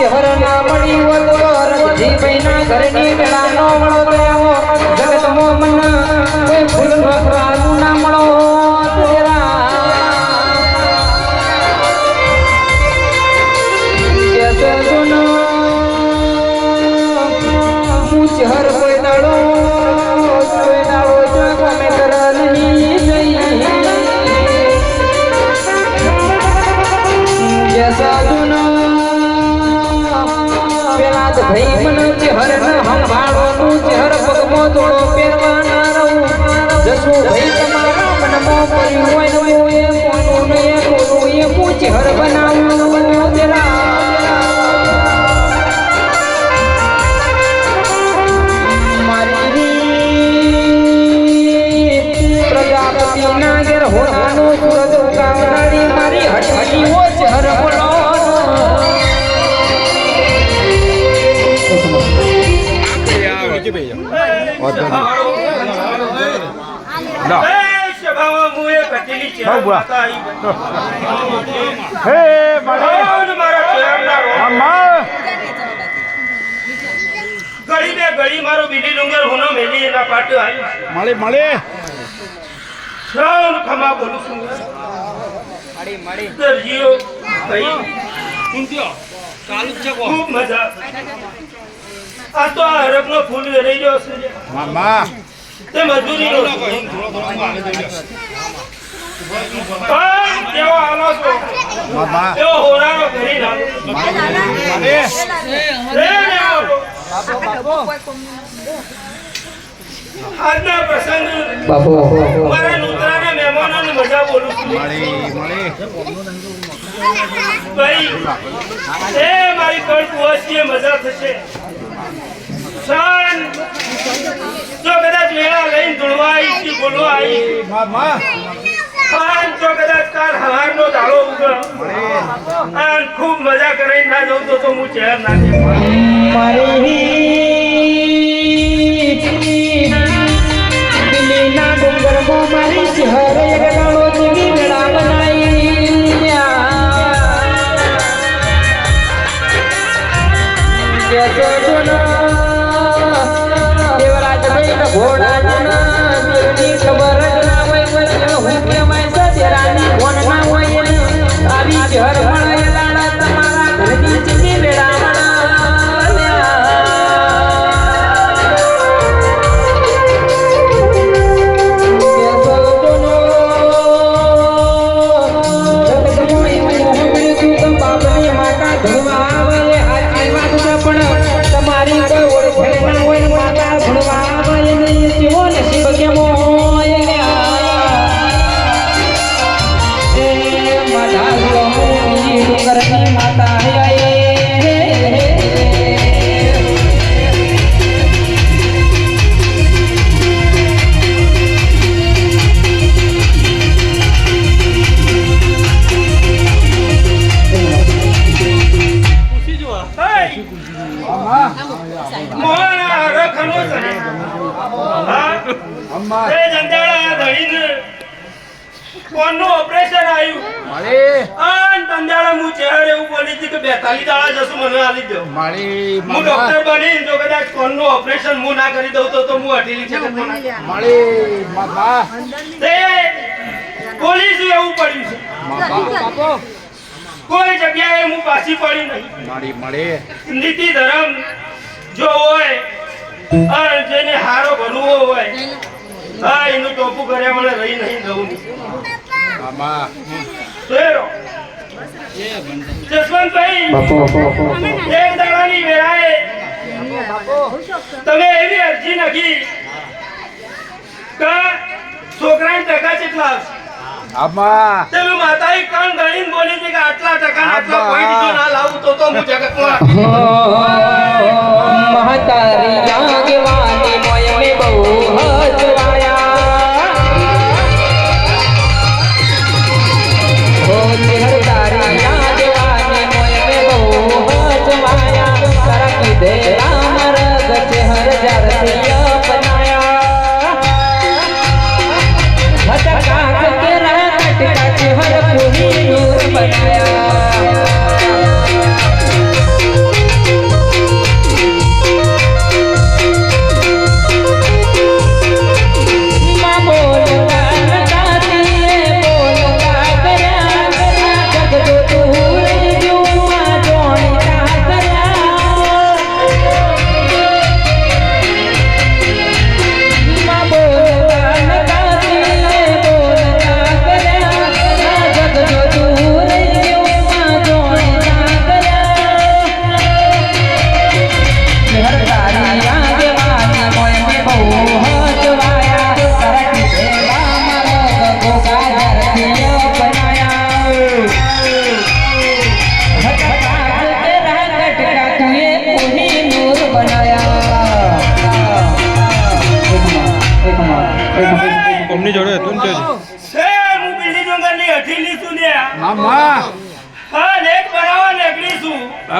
ચહેર ના મળી વગર જીવના ઘરની વેળા નો મળો ગયો જગત મો મન કોઈ ફૂલ નો પ્રાણુ ના મળો તેરા કેસે જુનો હું ચહેર કોઈ દાડો જો ગમે કર નહીં જઈ કેસા જુનો ભાઈ મને ચહેર ને સંભાળવાનું ચહેર પગમો થોડો પહેરવાના રહું જસુ ભાઈ તમારા મનમાં પડ્યું હોય ને એ કોનું ને એ કોનું એ હું ચહેર બનાવું તેરા મારી પ્રજાપતિ ના ઘેર હોવાનો સૂરજ ઉગાવનારી મારી હટહટી ઓ ચહેર બોલો ગળી મારો બીજી ડુંગર હુનો મેલી એના પાટ મળે મળે શ્રાવણ ખમા બોલું છું મળી દરજીઓ ભાઈ સુનજો ચાલુ છે ખૂબ મજા આ તો આ હરકનો ફૂલ રહી ગયો છે મામા તે મજૂરી નો કેવો આલો છો મામા કેવો હોરાનો ઘરી ના આજના પ્રસંગ બાપુ મારા નુતરાના મહેમાનોની મજા બોલું છું મળે ભાઈ એ મારી કળ કુવાસીએ મજા થશે શાન જો કદાચ વેળા લઈને ધૂળવા આવી બોલવા આવી મામા શાન જો કદાચ કાલ હવારનો દાડો ઉગો અને ખૂબ મજા કરીને ના જઉં તો હું ચહેર નાખી દિલ્હીના ડુંગરમાં મારી ચહેર એક ગાળો જેવી વેળા બનાવી દેવરાજભાઈ ઘોડા ખબર જ ના હોય હું કેમાય તેરાની ફોન ના હોય આવી ચહેર મળે લાડા તમારા ઘરની જેવી વેળા તમારી કોઈ ઓળખે ના હોય માતા ભણવા આવે નહીં જીવો નસીબ કેમો હોય એ માતા ડુંગરની માતા ઓપરેશન આવ્યું હું ચહેર એવું બોલી હતી કે 42 દાડા જશું મને આલી દો હું ડોક્ટર બની જો કદાચ કોનનું ઓપરેશન હું ના કરી દઉં તો હું હટીલી છે પોલીસ એવું પડ્યું છે કોઈ જગ્યાએ હું પાછી પડી નહીં નીતિ ધર્મ જો હોય અને જેને હારો ભરવો હોય હા એનું ટોપું કર્યા મને રહી નહીં દઉં જસવંતભાઈ એક દાડાની વેળાએ તમે એવી અરજી નાખી કે છોકરાને ટકા કેટલા આવશે તમે માતાએ કાન ગણીને બોલી હતી કે આટલા ટકા આટલા કોઈ બીજો ના લાવું તો હું જગતમાં મહતારી આગેવાની મોય મે બહુ હજવાયા ઓ ચહેર તારી આગેવાની મોય મે બહુ હજવાયા તારા કીધે રામ રગ ચહેર જરથી અપનાયા હટકા કે રાત ચહેર પૂરી નૂર બનાયા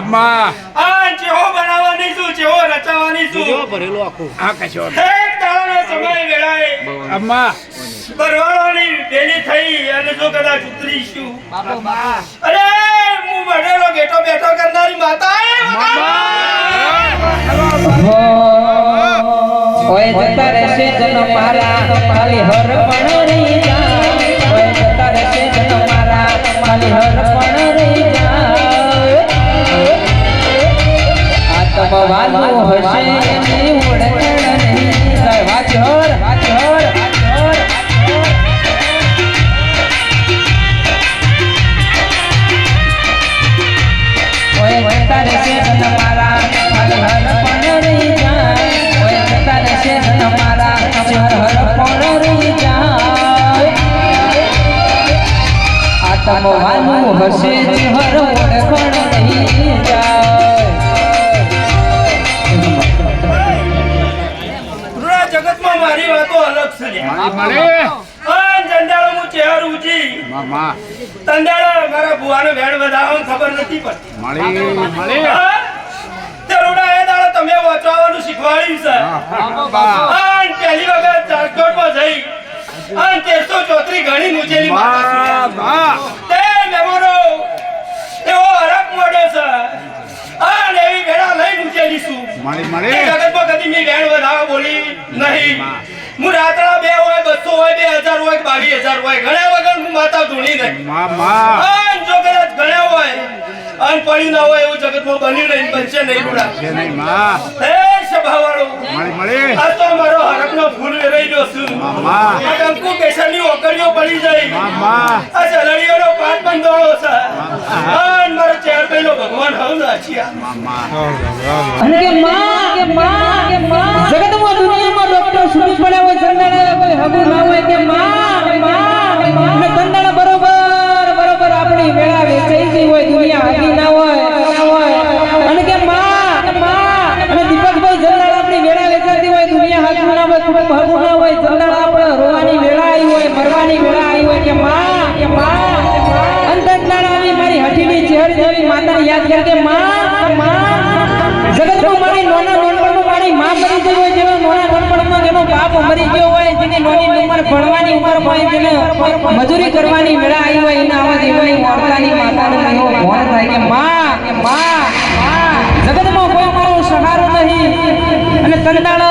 અમ્મા આ ચેવો બનાવવાની શું ચેવો રચાવાની શું ભરેલો આખું આ કશો એક દાડાનો સમય વેળાએ અમ્મા બરવાળોની બેલી થઈ અને જો કદાચ ઉતરીશું અરે હું બનેલો ગેટો બેઠો કરનારી માતા ઓય જતા રહેશે જન મારા ખાલી હર પણ રહી જા ઓય જતા રહેશે જન મારા ખાલી હર પણ રહી જા આત્મ વાલો હશે એની ઓળખણ નહીં જાય વાજર ઓય જતા રહેશે જન મારા ખાલી હર પણ રહી જા ઓય જતા રહેશે જન મારા હર હર પણ રહી જા આત્મ વાલો હશે હર ઓળખણ નહીં જાય પૂરા જગતમાં મારી વાતો અલગ છે મળે આ જંજાળો હું ચહેર ઊંચી મામા તંજાળો મારા ભુવાનો વેણ વધારવાની ખબર નથી પડતી મળે હા? તે રોડા એ દાડો તમે વાંચવાનું શીખવાડ્યું છે અને પહેલી વખત રાજકોટમાં જઈ અને 1334 ઘણી મૂચેલી માતા બા તે મેમોરો એવો હરક મોડો છે અને એવી વેળા લઈ મૂચેલી છું મળે એ જગતમાં કદી મેં વેણ વધારવા બોલી નહીં હું રાતના 2 હોય 200 હોય 2000 હોય 22000 હોય ઘણા વગર હું માતા ધૂણી નહીં મામા અને જો કદાચ ગણ્યા હોય અને પડી ના હોય એવું જગતમાં બની નહીં બનશે નહીં રૂડા છે નહીં માં હે સભાવાળો મળે આ તો મારો હરકનો ફૂલ વેરાઈ ગયો છું મામા આ કંકુ કેસરની ઓકળીઓ પડી જાય મામા આ ચલડીઓનો પાટ બંધોળો છે અને મારો ચેર પહેલો ભગવાન હવ નાચિયા મામા અને કે માં જગતમાં દુનિયામાં ડોક્ટર સુની પડ્યા હોય ચંદણા કોઈ હબુ ના હોય કે માં અને ચંદણા બરોબર આપણી વેળા વેચાઈ ગઈ હોય દુનિયા હાથી ના હોય અને કે માં અને દીપકભાઈ ચંદણા આપણી વેળા વેચાતી હોય દુનિયા હાથી ના હોય ખૂબ હબુ ના હોય ચંદણા આપણે રોવાની વેળા આવી હોય મરવાની વેળા આવી હોય કે માં અને ચંદણા આવી મારી હઠીની ચહેર જેવી માતાને યાદ કર કે માં જગતમાં મારી નાનપણમાં મારી માં મરી ગઈ હોય જેનો નાનપણમાં જેનો બાપ મરી ગયો હોય જેની નાની ઉંમર ભણવાની ઉંમર હોય જેને મજૂરી કરવાની વેળા આવી હોય એના આવા દેવાની મોરતાની માતાનો એવો મોર થાય કે માં જગતમાં કોઈ મારો સહારો નહીં અને તંદાળ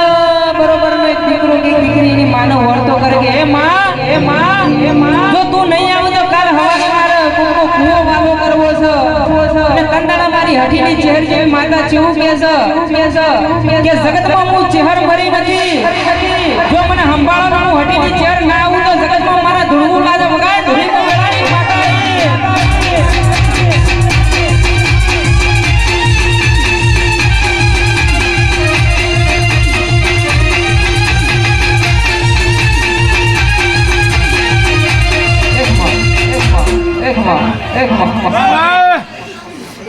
બરોબર નો એક દીકરો કે દીકરીની માનો વર્તો કરે કે હે માં જો તું નહીં આવે તો કાલ હવાર કોકો કુવો વાલો કરવો છે અને તંદાળ મારી હઠીની ચહેર જેવી માતા ચેવું કે જગતમાં હું ચહેર ભરી નથી જો મને સંભાળવાનું હઠીની ચહેર ના આવું તો જગતમાં મારા ધૂળવું લાગે વગાય ધૂળી વેળાની માતા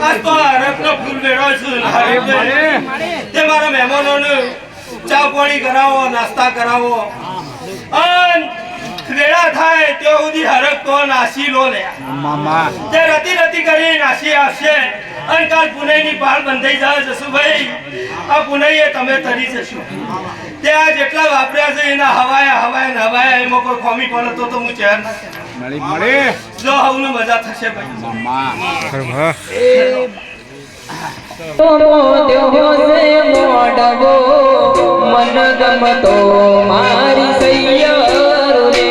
આ તો હરકનો ફૂલ વેળો છે તે મારા મહેમાનોને ચા પાણી કરાવો નાસ્તા કરાવો અને વેળા થાય ત્યાં સુધી હરક તો નાસી લો લે મામા તે રતી કરી નાસી આવશે અને કાલ પુનઈની પાળ બંધાઈ જાય જસુભાઈ આ પુનઈએ તમે તરી જશો ત્યાં જેટલા વાપર્યા છે એના હવાયા એમાં કોઈ ખોમી પડે તો હું ચહેર ના મળે જો હવને મજા થશે ભાઈ મામા તો મોડવો મન ગમતો મારી સૈયર રે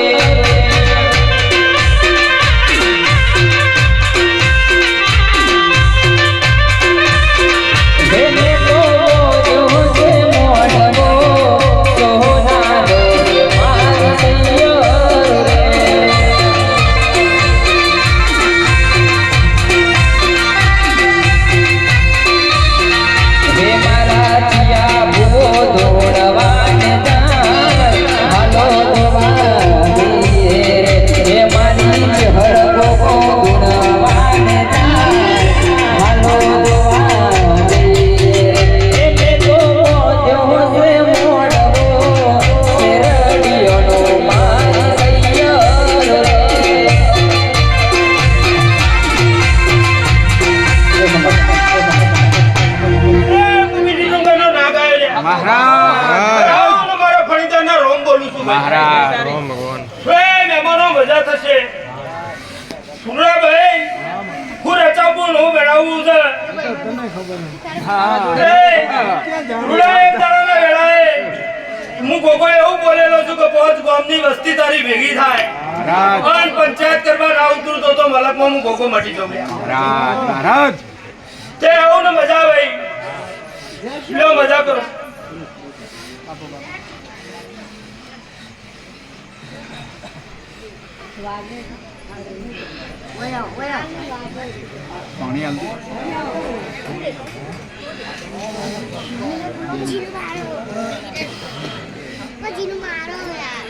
જેને તો જોશે મોડવો સોનારો મારી સૈયર રે હે મારા જીયા ભો દોડવાને જા મહારાજ રામ ભગવાન એ મહેમાનો મજા થશે સુરાભાઈ હું રચાપુર હું બનાવું છે હું કોકો એવું બોલેલો છું કે 5 ગામની વસ્તી તારી ભેગી થાય અને પંચાયત કરવા ના ઉતરું તો મલકમાં હું કોકો મટી જાઉં મહારાજ તે આવું ને મજા આવે લ્યો મજા કરો પાણી આલજો પછી મારો યાર